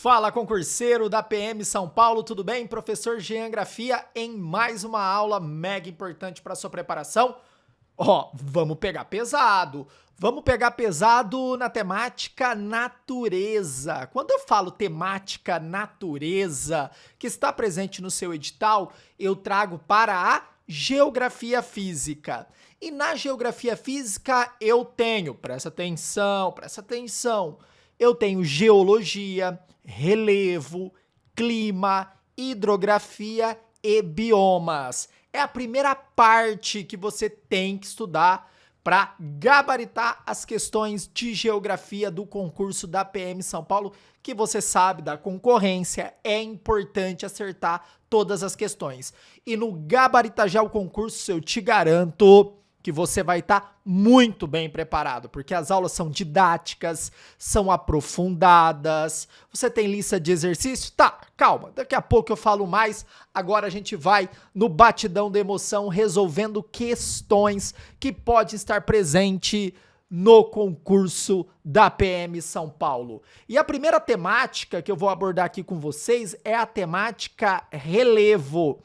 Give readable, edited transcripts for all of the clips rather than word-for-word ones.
Fala, concurseiro da PM São Paulo, tudo bem? Professor Geografia em mais uma aula mega importante para sua preparação. Vamos pegar pesado. Vamos pegar pesado na temática natureza. Quando eu falo temática natureza, que está presente no seu edital, eu trago para a geografia física. E na geografia física eu tenho, presta atenção, eu tenho geologia, relevo, clima, hidrografia e biomas. É a primeira parte que você tem que estudar para gabaritar as questões de geografia do concurso da PM São Paulo, que você sabe da concorrência, é importante acertar todas as questões. E no Gabarita Já o Concurso, eu te garanto que você vai estar muito bem preparado, porque as aulas são didáticas, são aprofundadas, você tem lista de exercício? Tá, calma, daqui a pouco eu falo mais, agora a gente vai no batidão da emoção, resolvendo questões que podem estar presente no concurso da PM São Paulo. E a primeira temática que eu vou abordar aqui com vocês é a temática relevo.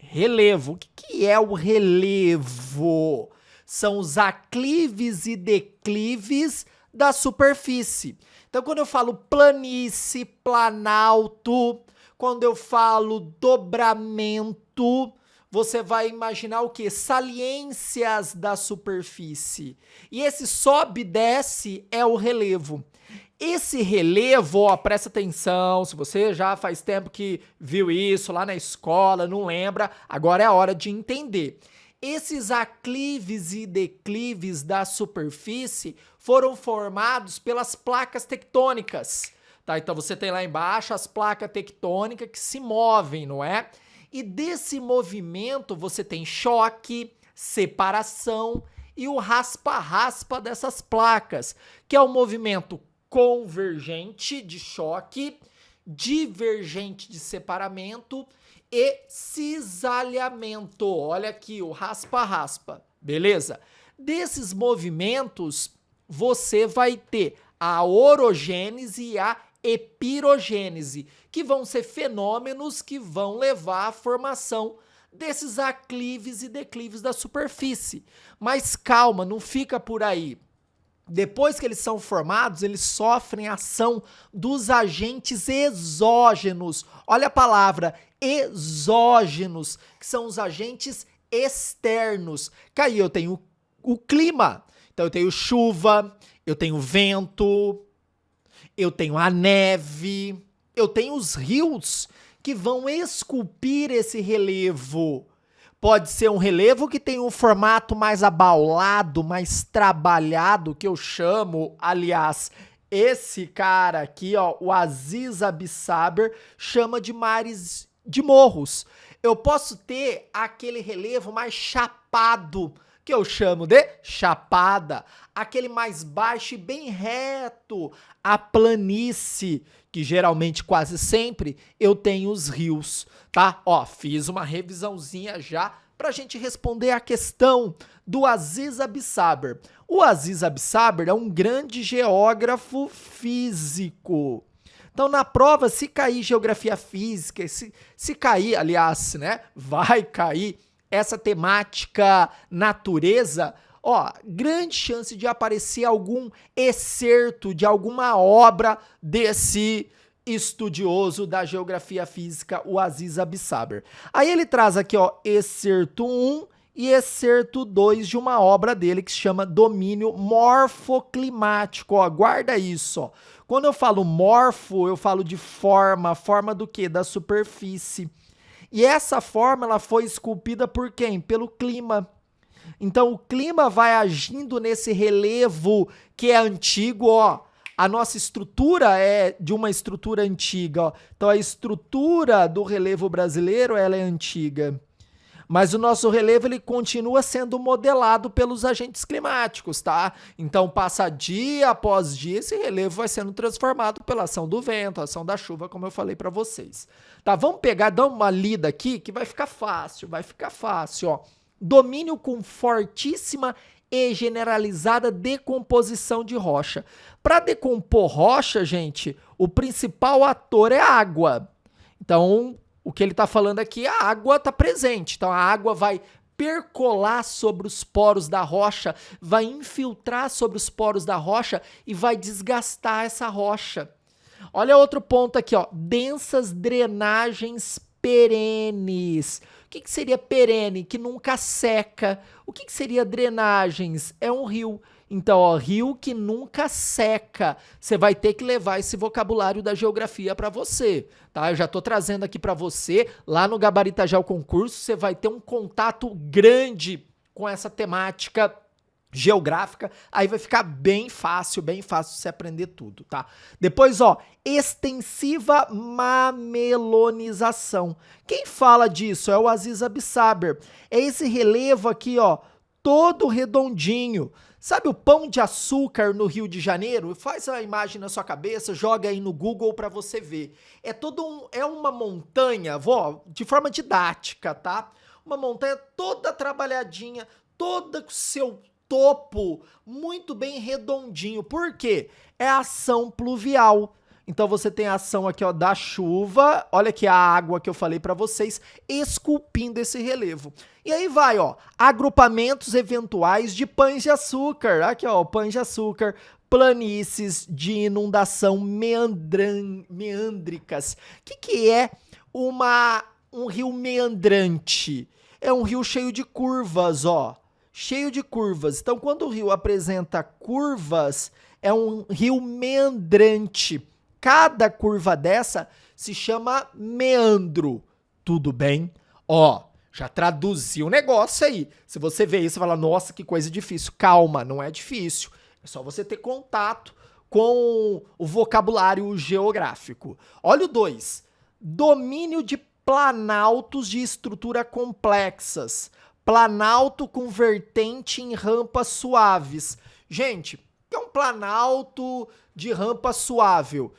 Relevo. O que é o relevo? São os aclives e declives da superfície. Então, quando eu falo planície, planalto, quando eu falo dobramento, você vai imaginar o quê? Saliências da superfície. E esse sobe e desce é o relevo. Esse relevo, presta atenção, se você já faz tempo que viu isso lá na escola, não lembra, agora é a hora de entender. Esses aclives e declives da superfície foram formados pelas placas tectônicas, tá? Então você tem lá embaixo as placas tectônicas que se movem, não é? E desse movimento você tem choque, separação e o raspa-raspa dessas placas, que é o movimento convergente de choque, divergente de separamento e cisalhamento. Olha aqui o raspa-raspa, beleza? Desses movimentos, você vai ter a orogênese e a epirogênese, que vão ser fenômenos que vão levar à formação desses aclives e declives da superfície. Mas calma, não fica por aí. Depois que eles são formados, eles sofrem a ação dos agentes exógenos. Olha a palavra, exógenos, que são os agentes externos. Aí eu tenho o clima. Então eu tenho chuva, eu tenho vento, eu tenho a neve, eu tenho os rios que vão esculpir esse relevo. Pode ser um relevo que tem um formato mais abaulado, mais trabalhado, que eu chamo, aliás, esse cara aqui, o Aziz Absaber, chama de mares de morros. Eu posso ter aquele relevo mais chapado, que eu chamo de chapada, aquele mais baixo e bem reto, a planície, que geralmente, quase sempre, eu tenho os rios, tá? Fiz uma revisãozinha já pra gente responder a questão do Aziz Absaber. O Aziz Absaber é um grande geógrafo físico. Então, na prova, se cair geografia física, se cair, aliás, né, vai cair essa temática natureza, grande chance de aparecer algum excerto de alguma obra desse estudioso da geografia física, o Aziz Absaber. Aí ele traz aqui, excerto 1 e excerto 2 de uma obra dele que se chama Domínio Morfoclimático. Guarda isso. Quando eu falo morfo, eu falo de forma do quê? Da superfície. E essa forma ela foi esculpida por quem? Pelo clima. Então o clima vai agindo nesse relevo que é antigo, A nossa estrutura é de uma estrutura antiga, Então a estrutura do relevo brasileiro ela é antiga. Mas o nosso relevo ele continua sendo modelado pelos agentes climáticos, tá? Então passa dia após dia, esse relevo vai sendo transformado pela ação do vento, ação da chuva, como eu falei para vocês. Tá, vamos pegar, dar uma lida aqui que vai ficar fácil, Domínio com fortíssima e generalizada decomposição de rocha. Para decompor rocha, gente, o principal ator é a água. Então, o que ele está falando aqui, a água está presente. Então, a água vai percolar sobre os poros da rocha, vai infiltrar sobre os poros da rocha e vai desgastar essa rocha. Olha outro ponto aqui, ó, densas drenagens perenes. O que seria perene? Que nunca seca. O que seria drenagens? É um rio. Então, ó, rio que nunca seca. Você vai ter que levar esse vocabulário da geografia para você, tá? Eu já tô trazendo aqui para você, lá no Gabarita Geo Concurso, você vai ter um contato grande com essa temática geográfica, aí vai ficar bem fácil você aprender tudo, tá? Depois, ó, extensiva mamelonização. Quem fala disso é o Aziz Absaber. É esse relevo aqui, ó, todo redondinho. Sabe o Pão de Açúcar no Rio de Janeiro? Faz a imagem na sua cabeça, joga aí no Google para você ver. É uma montanha, de forma didática, tá? Uma montanha toda trabalhadinha, toda com seu topo muito bem redondinho. Por quê? É a ação pluvial. Então você tem a ação aqui, ó, da chuva. Olha aqui a água que eu falei para vocês, esculpindo esse relevo. E aí vai, ó, agrupamentos eventuais de pães de açúcar. Aqui, ó, pães de açúcar, planícies de inundação meândricas. O que é um rio meandrante? É um rio cheio de curvas, ó. Cheio de curvas. Então, quando o rio apresenta curvas, é um rio meandrante. Cada curva dessa se chama meandro. Tudo bem? Ó, já traduzi o negócio aí. Se você vê isso, você fala, nossa, que coisa difícil. Calma, não é difícil. É só você ter contato com o vocabulário geográfico. Olha o 2. Domínio de planaltos de estrutura complexas. Planalto com vertente em rampas suaves. Gente, o que é um planalto de rampa suave?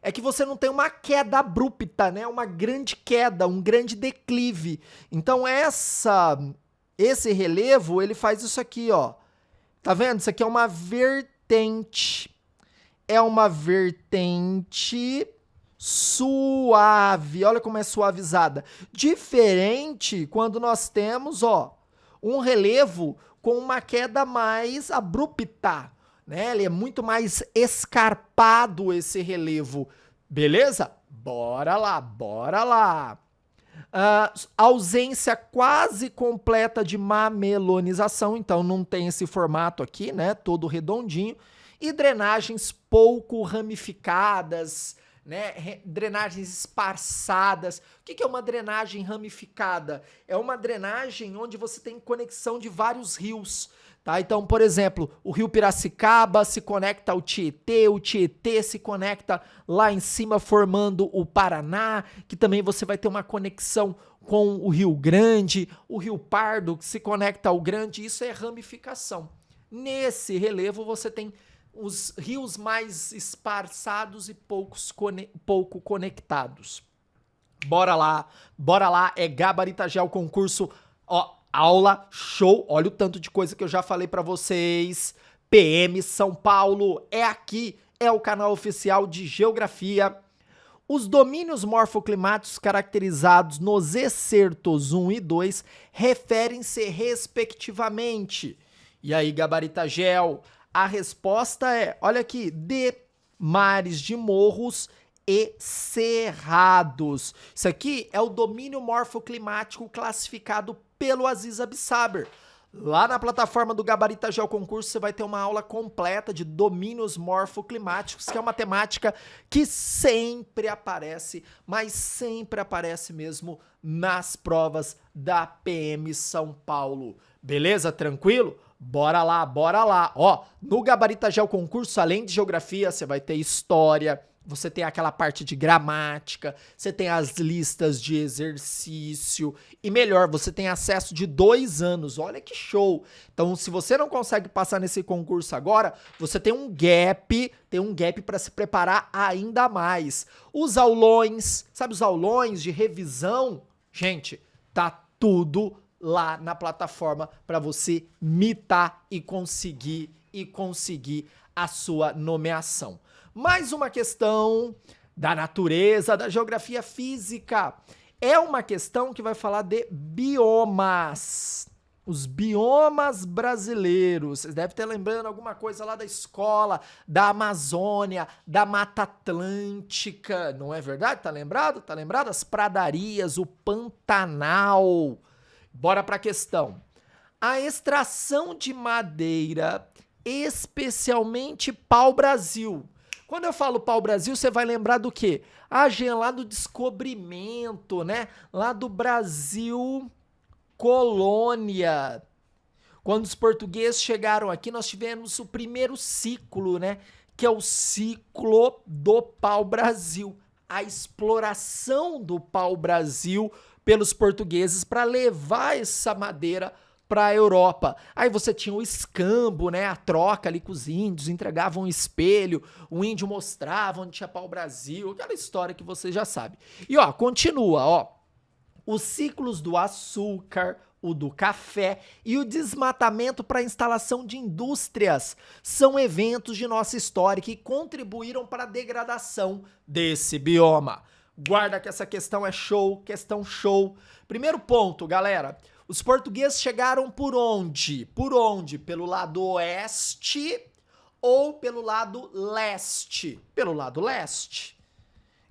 É que você não tem uma queda abrupta, né? Uma grande queda, um grande declive. Então esse relevo, ele faz isso aqui, ó. Tá vendo? Isso aqui é uma vertente. É uma vertente suave. Olha como é suavizada. Diferente quando nós temos, ó, um relevo com uma queda mais abrupta, né? Ele é muito mais escarpado, esse relevo. Beleza? Bora lá, bora lá. Ausência quase completa de mamelonização, então não tem esse formato aqui, né? Todo redondinho. E drenagens pouco ramificadas, né? Drenagens esparçadas. O que é uma drenagem ramificada? É uma drenagem onde você tem conexão de vários rios, tá? Então, por exemplo, o rio Piracicaba se conecta ao Tietê, o Tietê se conecta lá em cima formando o Paraná, que também você vai ter uma conexão com o Rio Grande, o Rio Pardo que se conecta ao Grande, isso é ramificação. Nesse relevo você tem os rios mais esparçados e pouco conectados. Bora lá, é Gabarita Geo Concurso, ó, aula show, olha o tanto de coisa que eu já falei pra vocês. PM São Paulo, é aqui, é o canal oficial de Geografia. Os domínios morfoclimáticos caracterizados nos excertos 1 e 2 referem-se respectivamente. E aí, Gabarita Geo, a resposta é, olha aqui, de mares de morros e cerrados. Isso aqui é o domínio morfoclimático classificado pelo Aziz Absaber. Lá na plataforma do Gabarita Geo Concurso você vai ter uma aula completa de domínios morfoclimáticos, que é uma temática que sempre aparece, mas sempre aparece mesmo nas provas da PM São Paulo. Beleza? Tranquilo? Bora lá, bora lá. Ó, no Gabarita Geo Concurso, além de geografia, você vai ter história, você tem aquela parte de gramática, você tem as listas de exercício e melhor, você tem acesso de 2 anos. Olha que show! Então, se você não consegue passar nesse concurso agora, você tem um gap para se preparar ainda mais. Os aulões, sabe os aulões de revisão? Gente, tá tudo lá na plataforma para você mitar e conseguir a sua nomeação. Mais uma questão da natureza, da geografia física. É uma questão que vai falar de biomas. Os biomas brasileiros. Vocês devem ter lembrando alguma coisa lá da escola, da Amazônia, da Mata Atlântica. Não é verdade? Tá lembrado? Tá lembrado? As pradarias, o Pantanal. Bora pra questão. A extração de madeira, especialmente pau-brasil. Quando eu falo pau-brasil, você vai lembrar do quê? Ah, Jean, lá do descobrimento, né? Lá do Brasil colônia. Quando os portugueses chegaram aqui, nós tivemos o primeiro ciclo, né? Que é o ciclo do pau-brasil. A exploração do pau-brasil pelos portugueses para levar essa madeira para a Europa. Aí você tinha o escambo, né? A troca ali com os índios, entregavam um espelho, o índio mostrava onde tinha pau-brasil, aquela história que você já sabe. E ó, continua, ó. Os ciclos do açúcar, o do café e o desmatamento para a instalação de indústrias são eventos de nossa história que contribuíram para a degradação desse bioma. Guarda que essa questão é show, questão show. Primeiro ponto, galera. Os portugueses chegaram por onde? Por onde? Pelo lado oeste ou pelo lado leste? Pelo lado leste.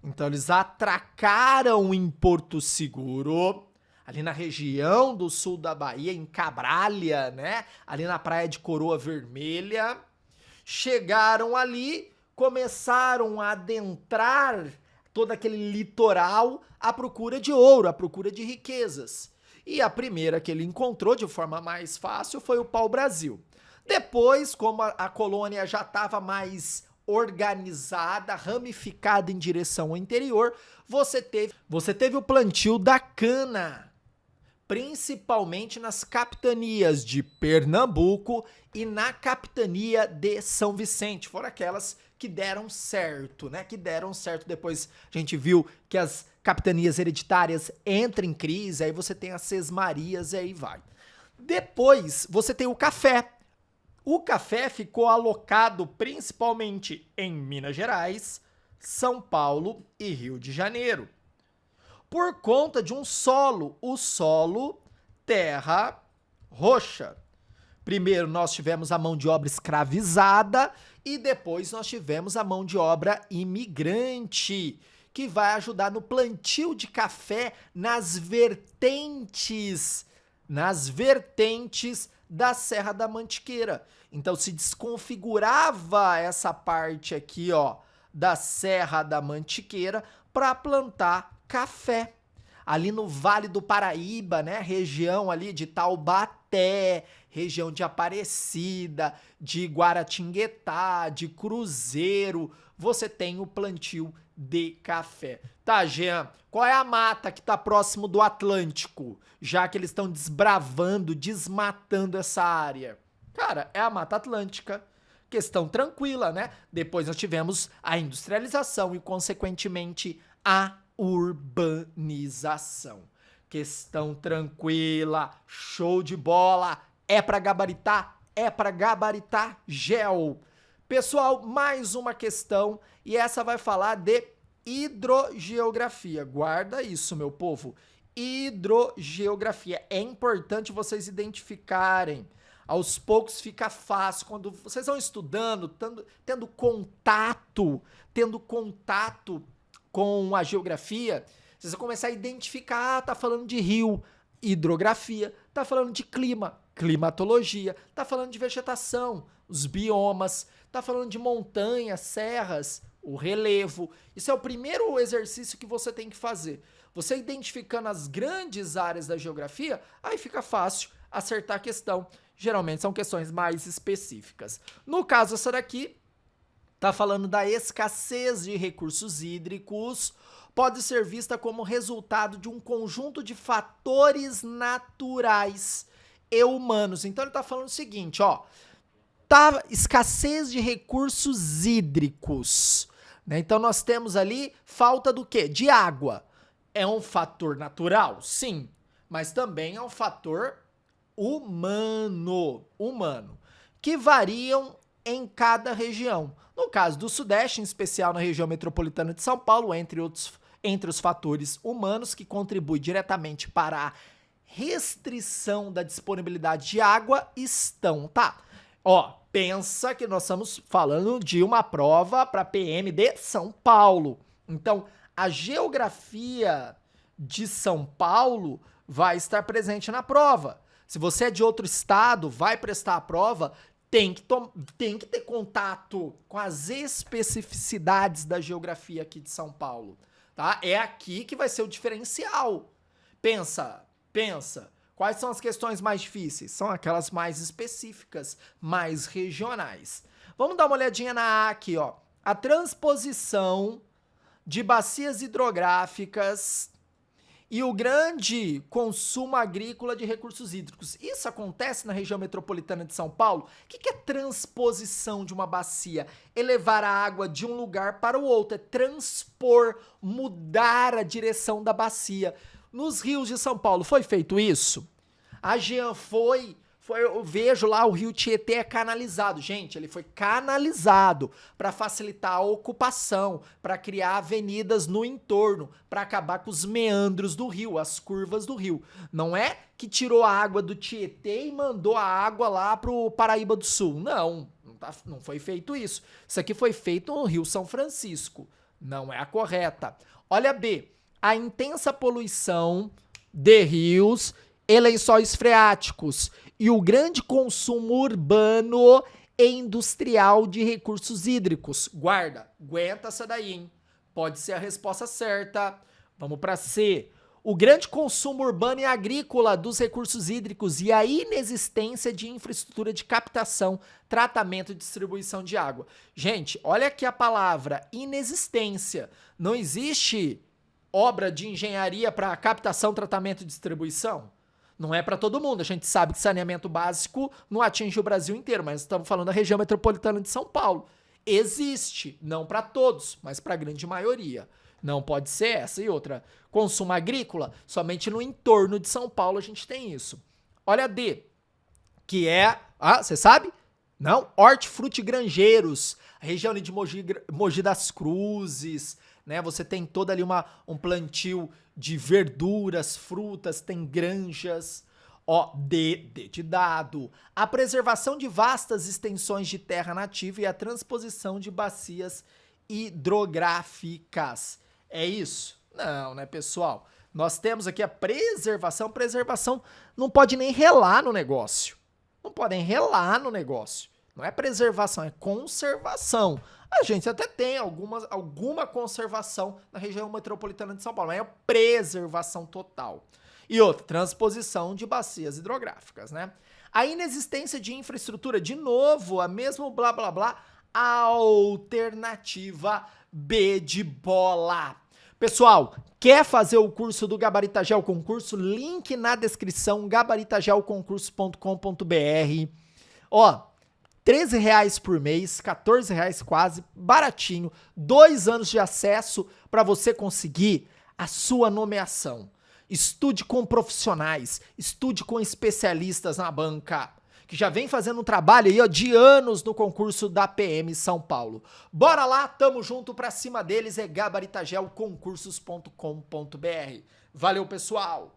Então eles atracaram em Porto Seguro, ali na região do sul da Bahia, em Cabralha, né? Ali na praia de Coroa Vermelha. Chegaram ali, começaram a adentrar todo aquele litoral à procura de ouro, à procura de riquezas. E a primeira que ele encontrou de forma mais fácil foi o pau-brasil. Depois, como a colônia já estava mais organizada, ramificada em direção ao interior, você teve o plantio da cana, principalmente nas capitanias de Pernambuco e na capitania de São Vicente. Foram aquelas que deram certo, né? Que deram certo. Depois a gente viu que as capitanias hereditárias entram em crise, aí você tem as sesmarias e aí vai. Depois você tem o café. O café ficou alocado principalmente em Minas Gerais, São Paulo e Rio de Janeiro. Por conta de um solo, o solo terra roxa. Primeiro nós tivemos a mão de obra escravizada e depois nós tivemos a mão de obra imigrante, que vai ajudar no plantio de café nas vertentes da Serra da Mantiqueira. Então se desconfigurava essa parte aqui, ó, da Serra da Mantiqueira para plantar café. Ali no Vale do Paraíba, né, região ali de Taubaté, região de Aparecida, de Guaratinguetá, de Cruzeiro, você tem o plantio de café. Tá, Jean, qual é a mata que tá próximo do Atlântico, já que eles estão desbravando, desmatando essa área? Cara, é a Mata Atlântica. Questão tranquila, né? Depois nós tivemos a industrialização e, consequentemente, a urbanização. Questão tranquila, show de bola, é pra gabaritar? É pra gabaritar gel. Pessoal, mais uma questão e essa vai falar de hidrogeografia. Guarda isso, meu povo. Hidrogeografia. É importante vocês identificarem. Aos poucos fica fácil. Quando vocês vão estudando, tendo contato com a geografia, vocês vão começar a identificar, tá falando de rio, hidrografia, tá falando de clima, climatologia, tá falando de vegetação, os biomas, tá falando de montanhas, serras, o relevo. Isso é o primeiro exercício que você tem que fazer. Você identificando as grandes áreas da geografia, aí fica fácil acertar a questão. Geralmente são questões mais específicas. No caso, essa daqui tá falando da escassez de recursos hídricos, pode ser vista como resultado de um conjunto de fatores naturais e humanos. Então ele tá falando o seguinte, ó, tá escassez de recursos hídricos, né? Então nós temos ali falta do quê? De água. É um fator natural? Sim. mas também ao fator humano, que variam em cada região. No caso do Sudeste, em especial na região metropolitana de São Paulo, entre os fatores humanos que contribuem diretamente para a restrição da disponibilidade de água estão, tá? Ó, pensa que nós estamos falando de uma prova para PM de São Paulo. Então, a geografia de São Paulo vai estar presente na prova. Se você é de outro estado, vai prestar a prova, tem que ter contato com as especificidades da geografia aqui de São Paulo, tá? É aqui que vai ser o diferencial. Pensa. Quais são as questões mais difíceis? São aquelas mais específicas, mais regionais. Vamos dar uma olhadinha na A aqui, ó. A transposição de bacias hidrográficas e o grande consumo agrícola de recursos hídricos. Isso acontece na região metropolitana de São Paulo? O que é transposição de uma bacia? Elevar a água de um lugar para o outro, é transpor, mudar a direção da bacia. Nos rios de São Paulo foi feito isso? A Jean eu vejo lá o rio Tietê é canalizado. Gente, ele foi canalizado para facilitar a ocupação, para criar avenidas no entorno, para acabar com os meandros do rio, as curvas do rio. Não é que tirou a água do Tietê e mandou a água lá pro Paraíba do Sul. Não foi feito isso. Isso aqui foi feito no Rio São Francisco. Não é a correta. Olha B. A intensa poluição de rios e lençóis freáticos e o grande consumo urbano e industrial de recursos hídricos. Aguenta essa daí, hein? Pode ser a resposta certa. Vamos para C. O grande consumo urbano e agrícola dos recursos hídricos e a inexistência de infraestrutura de captação, tratamento e distribuição de água. Gente, olha aqui a palavra inexistência. Não existe obra de engenharia para captação, tratamento e distribuição? Não é para todo mundo. A gente sabe que saneamento básico não atinge o Brasil inteiro, mas estamos falando da região metropolitana de São Paulo. Existe, não para todos, mas para a grande maioria. Não pode ser essa e outra. Consumo agrícola, somente no entorno de São Paulo a gente tem isso. Olha a D, que é... você sabe? Não? Hortifruti Grangeiros, a região ali de Mogi das Cruzes, né? Você tem toda ali um plantio de verduras, frutas, tem granjas. Ó, D de dado. A preservação de vastas extensões de terra nativa e a transposição de bacias hidrográficas. É isso? Não, né, pessoal? Nós temos aqui a preservação. Preservação não pode nem relar no negócio. Não podem relar no negócio. Não é preservação, é conservação. A gente até tem alguma conservação na região metropolitana de São Paulo, mas é preservação total. E outra, transposição de bacias hidrográficas, né? A inexistência de infraestrutura, de novo, a mesmo blá blá blá, alternativa B de bola. Pessoal, quer fazer o curso do Gabaritagel Concurso? Link na descrição, gabaritagelconcurso.com.br. Ó, R$13 por mês, R$14 quase, baratinho, 2 anos de acesso para você conseguir a sua nomeação. Estude com profissionais, estude com especialistas na banca, que já vem fazendo um trabalho aí, ó, de anos no concurso da PM São Paulo. Bora lá, tamo junto pra cima deles, é gabaritagelconcursos.com.br. Valeu, pessoal!